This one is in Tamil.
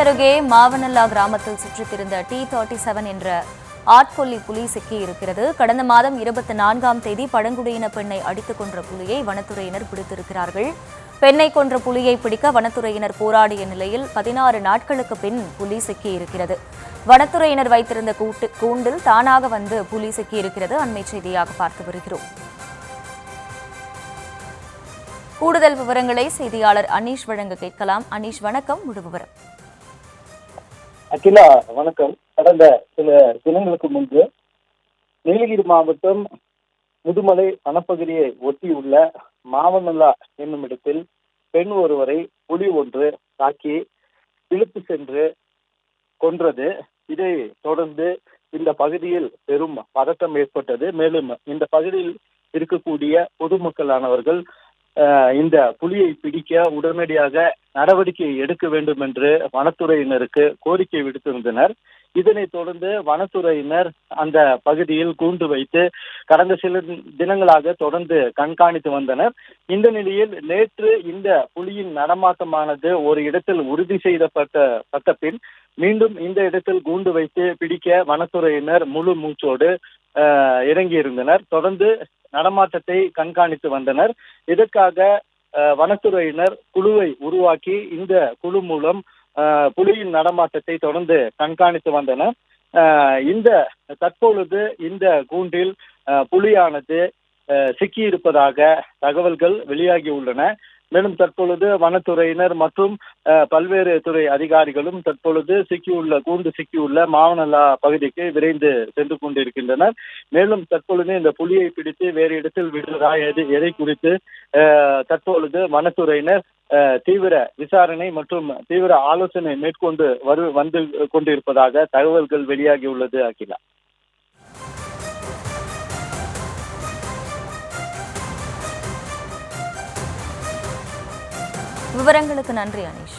அருகே மாவனல்லா கிராமத்தில் சுற்றித் திரிந்த T-37 என்ற ஆட்கொல்லி புலி சிக்கியிருக்கிறது. கடந்த மாதம் 24ஆம் தேதி பழங்குடியின பெண்ணை அடித்துக் கொன்ற புலியை வனத்துறையினர் பிடித்திருக்கிறார்கள். பெண்ணை கொன்ற புலியை பிடிக்க வனத்துறையினர் போராடிய நிலையில் 16 நாட்களுக்கு பின் புலி சிக்கியிருக்கிறது. வனத்துறையினர் வைத்திருந்த கூண்டில் தானாக வந்து புலி சிக்கியிருக்கிறது. அண்மை செய்தியாக பார்த்து வருகிறோம். கூடுதல் விவரங்களை செய்தியாளர் அனீஷ் வழங்க கேட்கலாம். அனீஷ், வணக்கம். முழு விவரம். அகிலா, வணக்கம். கடந்த சில தினங்களுக்கு முன்பு நீலகிரி மாவட்டம் முதுமலை வனப்பகுதியை ஒட்டியுள்ள மாவனல்லா என்னும் இடத்தில் பெண் ஒருவரை புலி ஒன்று தாக்கி இழுத்து சென்று கொன்றது. இதை தொடர்ந்து இந்த பகுதியில் பெரும் பதட்டம் ஏற்பட்டது. மேலும் இந்த பகுதியில் இருக்கக்கூடிய பொதுமக்களானவர்கள் இந்த புலியை பிடிக்க உடனடியாக நடவடிக்கை எடுக்க வேண்டும் என்று வனத்துறையினருக்கு கோரிக்கை விடுத்திருந்தனர். இதனைத் தொடர்ந்து வனத்துறையினர் அந்த பகுதியில் கூண்டு வைத்து கடந்த சில தினங்களாக தொடர்ந்து கண்காணித்து வந்தனர். இந்த நிலையில் நேற்று இந்த புலியின் நடமாட்டமானது ஒரு இடத்தில் உறுதி செய்யப்பட்ட பின் மீண்டும் இந்த இடத்தில் கூண்டு வைத்து பிடிக்க வனத்துறையினர் முழு மூச்சோடு இறங்கியிருந்தனர். தொடர்ந்து நடமாட்டத்தை கண்காணித்து வந்தனர். இதற்காக வனத்துறையினர் குழுவை உருவாக்கி இந்த குழு மூலம் புலியின் நடமாட்டத்தை தொடர்ந்து கண்காணித்து வந்தனர். தற்பொழுது இந்த கூண்டில் புலியானது சிக்கியிருப்பதாக தகவல்கள் வெளியாகியுள்ளன. மேலும் தற்பொழுது வனத்துறையினர் மற்றும் பல்வேறு துறை அதிகாரிகளும் தற்பொழுது கூண்டு சிக்கியுள்ள மாவனல்லா பகுதிக்கு விரைந்து சென்று கொண்டிருக்கின்றனர். மேலும் தற்பொழுது இந்த புலியை பிடித்து வேறு இடத்தில் விடுவதா எதை குறித்து தற்பொழுது வனத்துறையினர் தீவிர விசாரணை மற்றும் தீவிர ஆலோசனை மேற்கொண்டு வந்து கொண்டிருப்பதாக தகவல்கள் வெளியாகியுள்ளது. அகிலா, விவரங்களுக்கு நன்றி அனீஷ்.